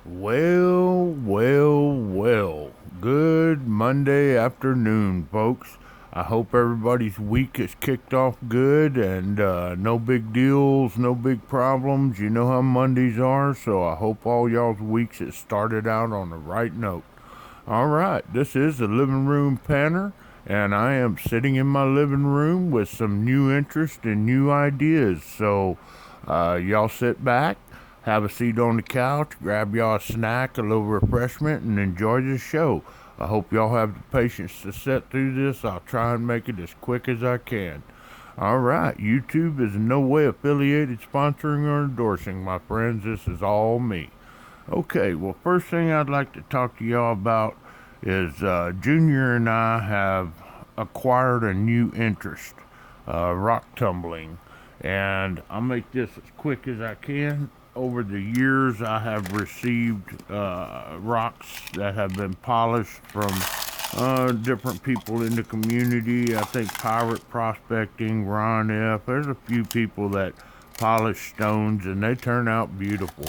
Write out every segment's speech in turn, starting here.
Well. Good Monday afternoon, folks. I hope everybody's week is kicked off good and no big deals, no big problems. You know how Mondays are, so I hope all y'all's weeks has started out on the right note. All right, this is the Living Room Panner, and I am sitting in my living room with some new interest and new ideas. So, y'all sit back, have a seat on the couch, grab y'all a snack, a little refreshment, and enjoy the show. I hope y'all have the patience to sit through this. I'll try and make it as quick as I can. All right, YouTube is in no way affiliated, sponsoring, or endorsing, my friends. This is all me. Okay, well, first thing I'd like to talk to y'all about is Junior and I have acquired a new interest, rock tumbling. And I'll make this as quick as I can. Over the years, I have received rocks that have been polished from different people in the community. I think Pirate Prospecting, Ron F. There's a few people that polish stones, and they turn out beautiful.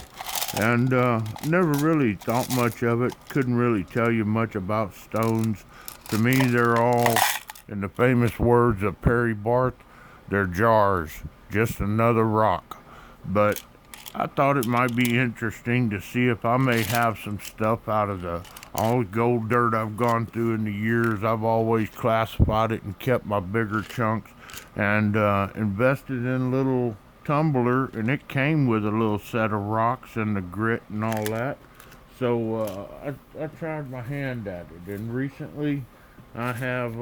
And never really thought much of it. Couldn't really tell you much about stones. To me, they're all, in the famous words of Perry Barth, they're jars, just another rock. But I thought it might be interesting to see if I may have some stuff out of the all the gold dirt I've gone through in the years. I've always classified it and kept my bigger chunks and invested in a little tumbler, and it came with a little set of rocks and the grit and all that. So I tried my hand at it, and recently I have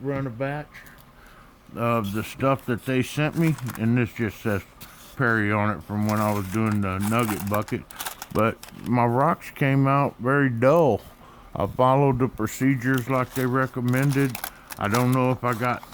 run a batch of the stuff that they sent me, and this just says Perry on it from when I was doing the nugget bucket. But my rocks came out very dull. I followed the procedures like they recommended. I don't know if I got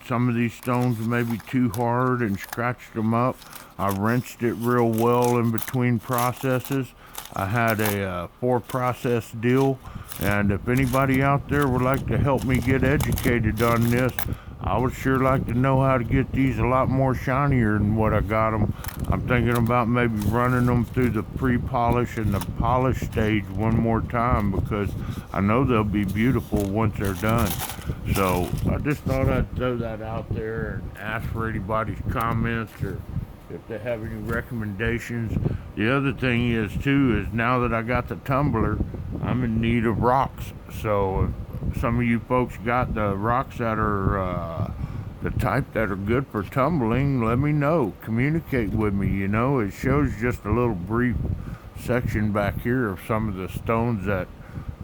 some of these stones maybe too hard and scratched them up. I rinsed it real well in between processes. I had a four process deal, and if anybody out there would like to help me get educated on this, I would sure like to know how to get these a lot more shinier than what I got them. I'm thinking about maybe running them through the pre-polish and the polish stage one more time, because I know they'll be beautiful once they're done. So I just thought I'd throw that out there and ask for anybody's comments or if they have any recommendations. The other thing is too is now that I got the tumbler, I'm in need of rocks. So if some of you folks got the rocks that are the type that are good for tumbling, let me know. Communicate with me. You know, it shows just a little brief section back here of some of the stones that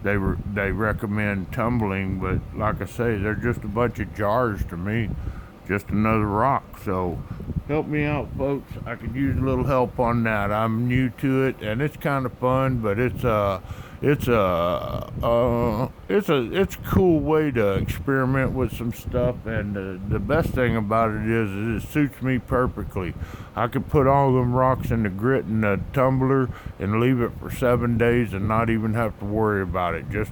they recommend tumbling, but like I say, they're just a bunch of jars to me, just another rock. So help me out, folks. I could use a little help on that. I'm new to it, and it's kind of fun, but it's a cool way to experiment with some stuff. And the best thing about it is it suits me perfectly. I could put all them rocks in the grit in the tumbler and leave it for 7 days and not even have to worry about it. Just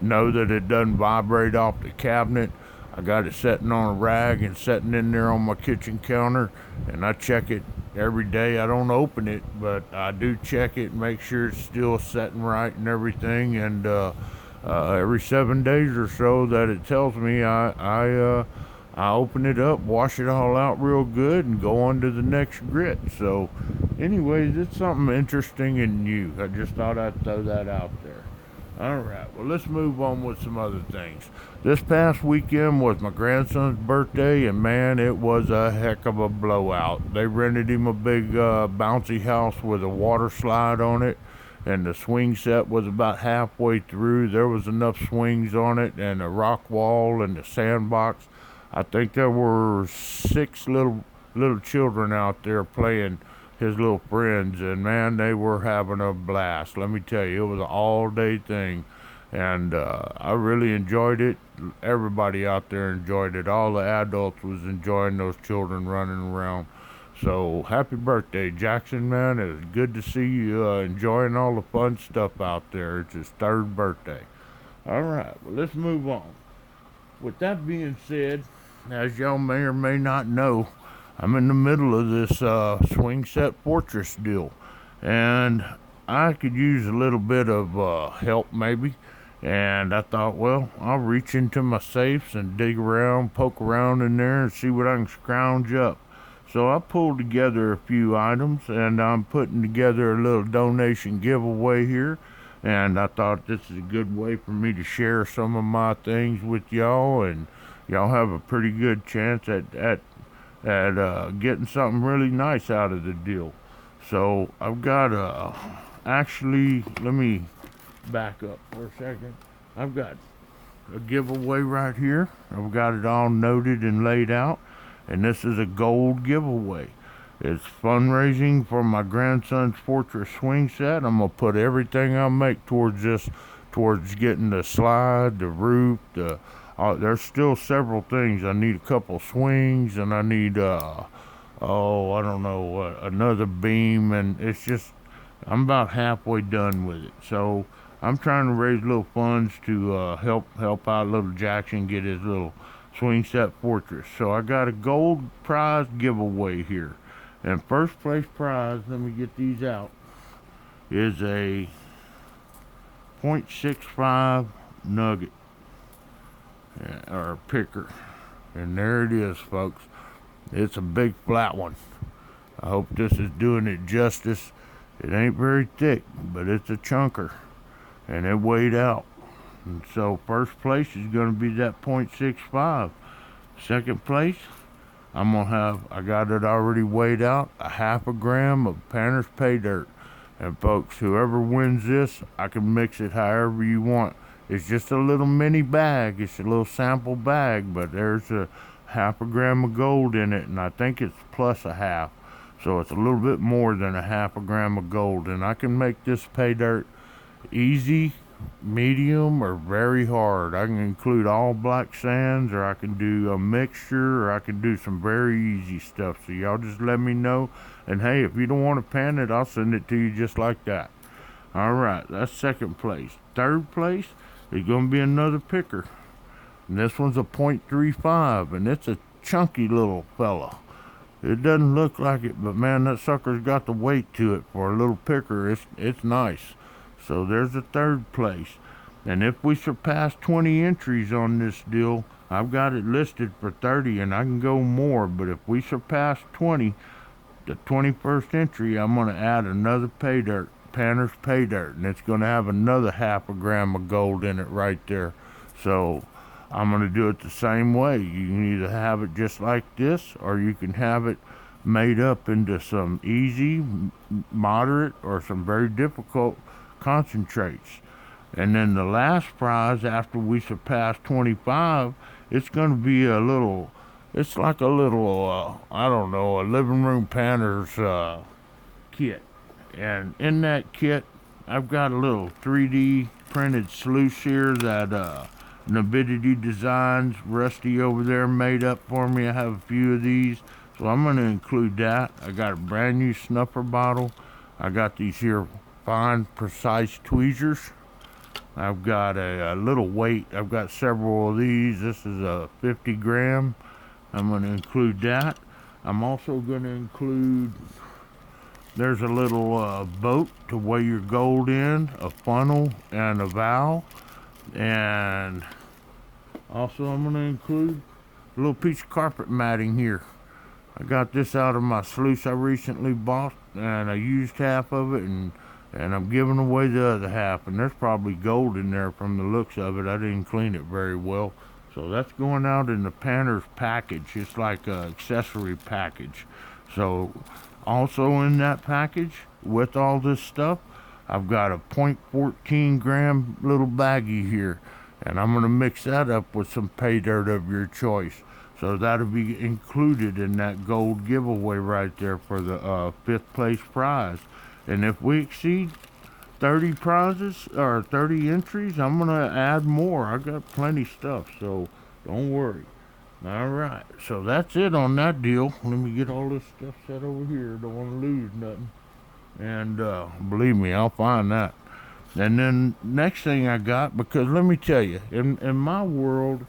know that it doesn't vibrate off the cabinet. I got it sitting on a rag and sitting in there on my kitchen counter, and I check it every day. I don't open it, but I do check it and make sure it's still setting right and everything. And every 7 days or so that it tells me, I open it up, wash it all out real good, and go on to the next grit. So, anyways, it's something interesting and new. I just thought I'd throw that out there. All right, well, let's move on with some other things. This past weekend was my grandson's birthday, and man, it was a heck of a blowout. They rented him a big bouncy house with a water slide on it, and the swing set was about halfway through. There was enough swings on it, and a rock wall, and the sandbox. I think there were six little children out there playing, his little friends, and man, they were having a blast. Let me tell you, it was an all-day thing, and I really enjoyed it. Everybody out there enjoyed it. All the adults was enjoying those children running around. So happy birthday, Jackson, man. It's good to see you enjoying all the fun stuff out there. It's his third birthday. All right, well, let's move on. With that being said, as y'all may or may not know, I'm in the middle of this swing set fortress deal. and I could use a little bit of help maybe. And I thought, well, I'll reach into my safes and dig around, poke around in there, and see what I can scrounge up. So I pulled together a few items, and I'm putting together a little donation giveaway here. And I thought this is a good way for me to share some of my things with y'all, and y'all have a pretty good chance at getting something really nice out of the deal. So I've got actually, let me back up for a second. I've got a giveaway right here. I've got it all noted and laid out, and this is a gold giveaway. It's fundraising for my grandson's Fortress swing set. I'm gonna put everything I make towards this, towards getting the slide, the roof, there's still several things. I need a couple swings, and I need I don't know, another beam, and it's just I'm about halfway done with it. So I'm trying to raise little funds to help out little Jackson get his little swing set Fortress. So I got a gold prize giveaway here, and first place prize, let me get these out, is a .65 nugget, or picker, and there it is, folks. It's a big flat one. I hope this is doing it justice. It ain't very thick, but it's a chunker, and it weighed out. And so first place is going to be that .65. Second place, I got it already weighed out, a half a gram of Panner's pay dirt. And folks, whoever wins this, I can mix it however you want. It's just a little mini bag. It's a little sample bag, but there's a half a gram of gold in it, and I think it's plus a half. So it's a little bit more than a half a gram of gold, and I can make this pay dirt easy, medium, or very hard. I can include all black sands, or I can do a mixture, or I can do some very easy stuff. So y'all just let me know. And hey, if you don't want to pan it, I'll send it to you just like that. All right, that's second place. Third place is going to be another picker. And this one's a .35, and it's a chunky little fella. It doesn't look like it, but man, that sucker's got the weight to it for a little picker. It's nice. So there's a third place. And if we surpass 20 entries on this deal, I've got it listed for 30, and I can go more. But if we surpass 20, the 21st entry, I'm going to add another pay dirt, Panner's pay dirt, and it's going to have another half a gram of gold in it right there. So I'm going to do it the same way. You can either have it just like this, or you can have it made up into some easy, moderate, or some very difficult concentrates. And then the last prize, after we surpass 25, it's going to be it's like a little, I don't know, a living room panner's kit. And in that kit, I've got a little 3D printed sluice here that Navidity Designs, Rusty over there, made up for me. I have a few of these, so I'm going to include that. I got a brand new snuffer bottle. I got these here fine, precise tweezers. I've got a little weight. I've got several of these. This is a 50 gram. I'm going to include that. I'm also going to include, there's a little boat to weigh your gold in, a funnel, and a valve. And also I'm going to include a little piece of carpet matting here. I got this out of my sluice I recently bought, and I used half of it, and I'm giving away the other half. And there's probably gold in there from the looks of it. I didn't clean it very well. So that's going out in the Panner's package. It's like an accessory package. So also in that package, with all this stuff, I've got a .14 gram little baggie here. And I'm going to mix that up with some pay dirt of your choice. So that'll be included in that gold giveaway right there for the fifth place prize. And if we exceed 30 prizes or 30 entries, I'm going to add more. I got plenty stuff, so don't worry. All right, so that's it on that deal. Let me get all this stuff set over here. Don't want to lose nothing. And believe me, I'll find that. And then next thing I got, because let me tell you, in my world,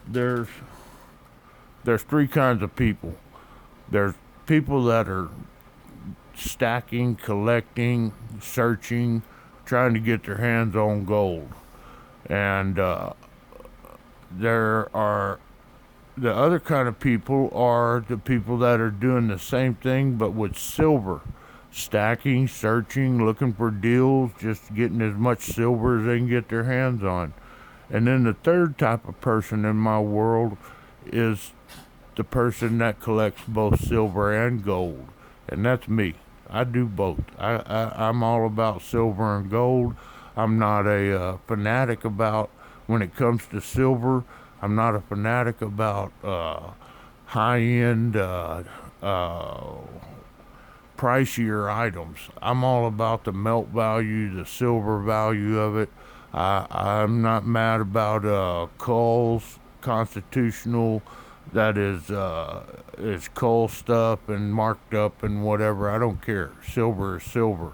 there's three kinds of people. There's people that are stacking, collecting, searching, trying to get their hands on gold. And there are the other kind of people are the people that are doing the same thing but with silver, stacking, searching, looking for deals, just getting as much silver as they can get their hands on. And then the third type of person in my world is the person that collects both silver and gold, and that's me. I do both. I'm all about silver and gold. I'm not a fanatic about when it comes to silver. I'm not a fanatic about high end, pricier items. I'm all about the melt value, the silver value of it. I'm not mad about Cole's Constitutional that is coal stuff and marked up and whatever. I don't care. Silver is silver.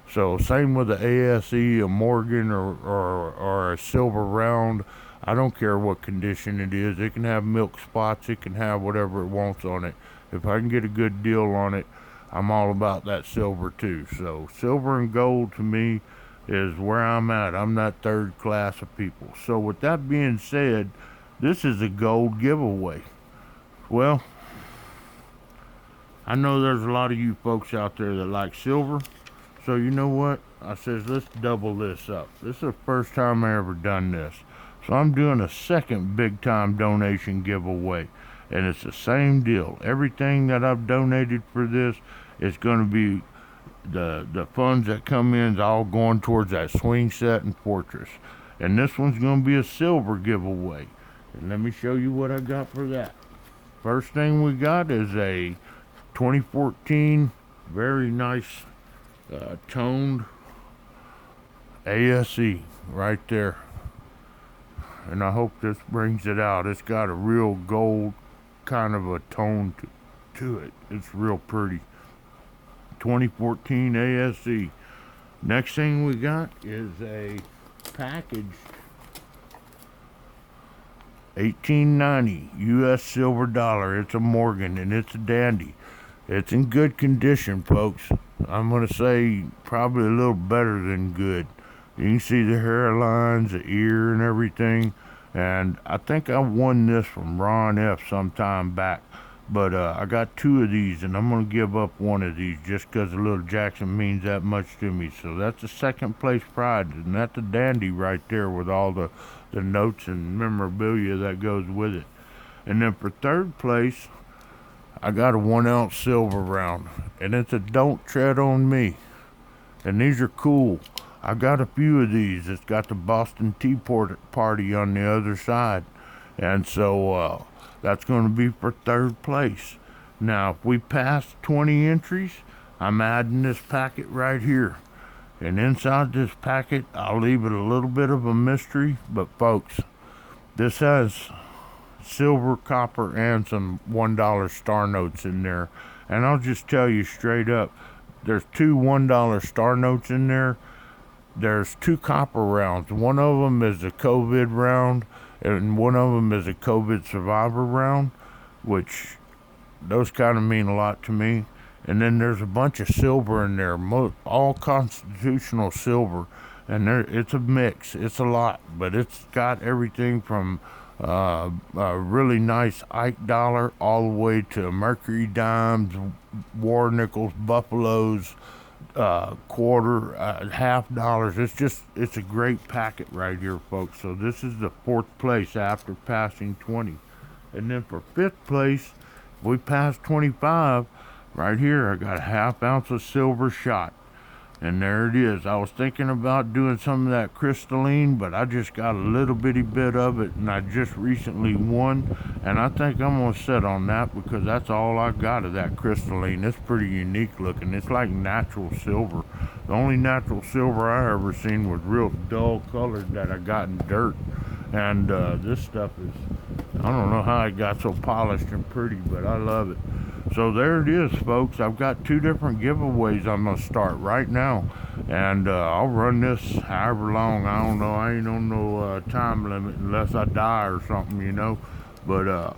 So same with the ASE, a Morgan, or a silver round. I don't care what condition it is. It can have milk spots. It can have whatever it wants on it. If I can get a good deal on it, I'm all about that silver too. So silver and gold to me is where I'm at. I'm that third class of people. So with that being said, this is a gold giveaway. Well, I know there's a lot of you folks out there that like silver. So you know what? I says let's double this up. This is the first time I ever done this. So I'm doing a second big time donation giveaway. And it's the same deal. Everything that I've donated for this is going to be the funds that come in is all going towards that swing set and fortress. And this one's going to be a silver giveaway. And let me show you what I got for that. First thing we got is a 2014 very nice toned ASE right there. And I hope this brings it out. It's got a real gold kind of a tone to it. It's real pretty. 2014 ASE. Next thing we got is a package 1890 US silver dollar. It's a Morgan and it's a dandy. It's in good condition, folks. I'm going to say probably a little better than good. You can see the hairlines, the ear, and everything. And I think I won this from Ron F. some time back. But I got two of these, and I'm going to give up one of these just because the little Jackson means that much to me. So that's a second place prize, and that's a dandy right there with all the notes and memorabilia that goes with it. And then for third place, I got a 1 ounce silver round, and it's a Don't Tread on Me. And these are cool. I got a few of these. It's got the Boston Tea Party on the other side. And so that's going to be for third place. Now, if we pass 20 entries, I'm adding this packet right here. And inside this packet, I'll leave it a little bit of a mystery. But folks, this has silver, copper, and some $1 star notes in there. And I'll just tell you straight up, there's two $1 star notes in there. There's two copper rounds. One of them is a COVID round, and one of them is a COVID survivor round, which those kind of mean a lot to me. And then there's a bunch of silver in there, all constitutional silver, and it's a mix. It's a lot, but it's got everything from a really nice Ike dollar all the way to Mercury dimes, war nickels, buffaloes, quarter, half dollars. It's a great packet right here, folks. So this is the fourth place after passing 20. And then for fifth place, if we pass 25, right here, I got a ½ ounce of silver shot. And there it is. I was thinking about doing some of that crystalline, but I just got a little bitty bit of it, and I just recently won. And I think I'm going to set on that because that's all I got of that crystalline. It's pretty unique looking. It's like natural silver. The only natural silver I ever seen was real dull colored that I got in dirt. And this stuff is, I don't know how it got so polished and pretty, but I love it. So there it is, folks. I've got two different giveaways I'm going to start right now. And I'll run this however long. I don't know. I ain't on no time limit unless I die or something, you know. But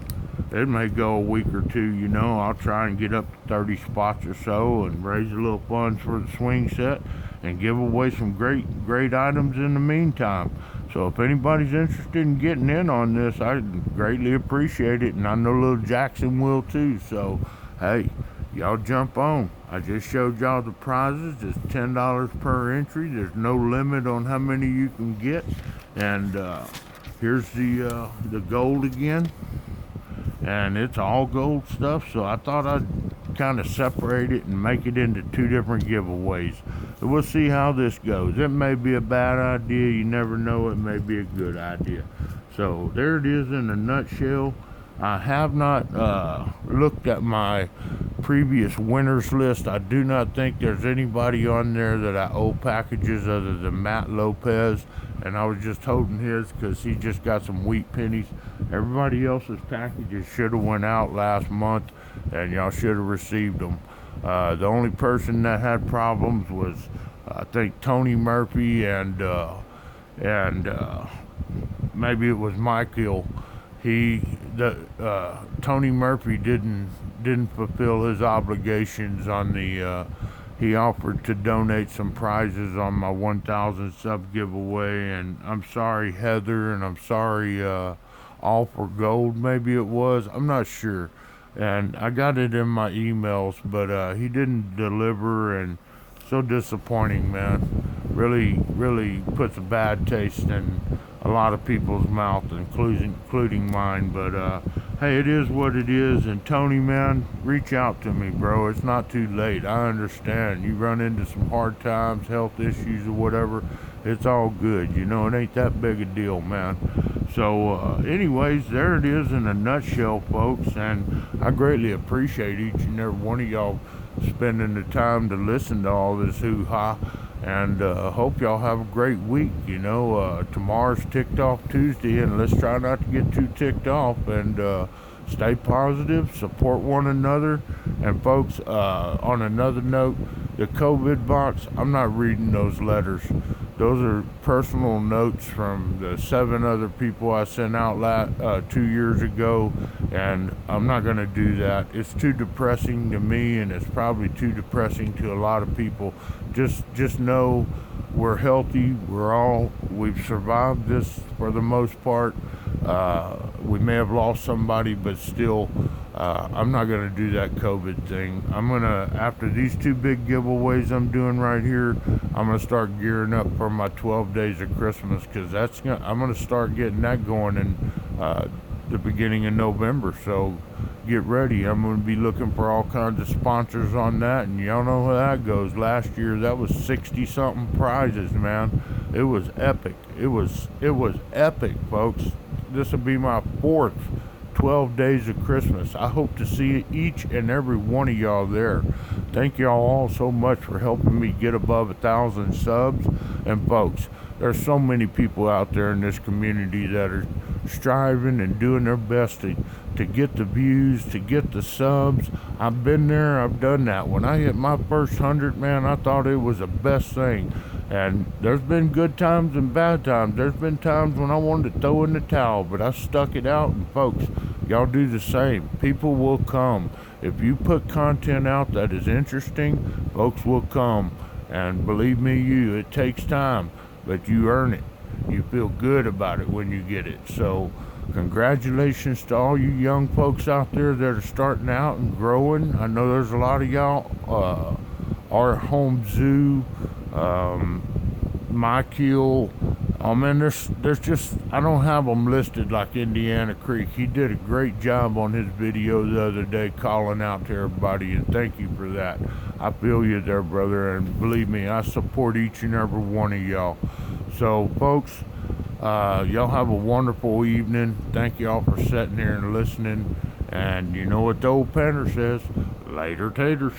it may go a week or two, you know. I'll try and get up to 30 spots or so and raise a little funds for the swing set and give away some great items in the meantime. So if anybody's interested in getting in on this, I'd greatly appreciate it, and I know little Jackson will too. So hey, y'all jump on. I just showed y'all the prizes. It's $10 per entry. There's no limit on how many you can get. And here's the gold again, and it's all gold stuff. So I thought I'd kind of separate it and make it into two different giveaways. So we'll see how this goes. It may be a bad idea. You never know. It may be a good idea. So there it is in a nutshell. I have not looked at my previous winners list. I do not think there's anybody on there that I owe packages other than Matt Lopez, and I was just holding his because he just got some wheat pennies. Everybody else's packages should have went out last month, and y'all should have received them. The only person that had problems was I think Tony Murphy and maybe it was Michael. Tony Murphy didn't fulfill his obligations on the. He offered to donate some prizes on my 1,000 sub giveaway, and I'm sorry, Heather, and I'm sorry, All for Gold. Maybe it was. I'm not sure, and I got it in my emails, but he didn't deliver, and so disappointing, man. Really puts a bad taste in a lot of people's mouth, including mine. But hey, it is what it is. And Tony, man, reach out to me, bro. It's not too late. I understand. You run into some hard times, health issues or whatever. It's all good. You know, it ain't that big a deal, man. So anyways, there it is in a nutshell, folks. And I greatly appreciate each and every one of y'all spending the time to listen to all this hoo-ha. And hope y'all have a great week. You know, tomorrow's ticked off Tuesday, and let's try not to get too ticked off, and stay positive, support one another. And folks, on another note, the COVID box, I'm not reading those letters. Those are personal notes from the 7 other people I sent out 2 years ago, and I'm not going to do that. It's too depressing to me, and it's probably too depressing to a lot of people. Just know we're healthy. We've survived this for the most part. We may have lost somebody, but still, I'm not going to do that COVID thing. After these 2 big giveaways I'm doing right here, I'm going to start gearing up for my 12 days of Christmas, because I'm going to start getting that going in the beginning of November. So get ready. I'm going to be looking for all kinds of sponsors on that, and y'all know how that goes. Last year, that was 60-something prizes, man. It was epic. It was epic, folks. This will be my 4th 12 days of Christmas. I hope to see each and every one of y'all there. Thank y'all all so much for helping me get above 1,000 subs. And folks, there's so many people out there in this community that are striving and doing their best to get the views, to get the subs. I've been there, I've done that. When I hit my first 100, man, I thought it was the best thing. And there's been good times and bad times. There's been times when I wanted to throw in the towel, but I stuck it out. And folks, y'all do the same. People will come. If you put content out that is interesting, folks will come. And believe me, it takes time, but you earn it. You feel good about it when you get it. So congratulations to all you young folks out there that are starting out and growing. I know there's a lot of y'all. Our home zoo, Michael. Oh man, there's just, I don't have them listed like Indiana Creek. He did a great job on his video the other day, calling out to everybody, and thank you for that. I feel you there, brother, and believe me, I support each and every one of y'all. So folks, y'all have a wonderful evening. Thank y'all for sitting here and listening. And you know what the old painter says, later taters.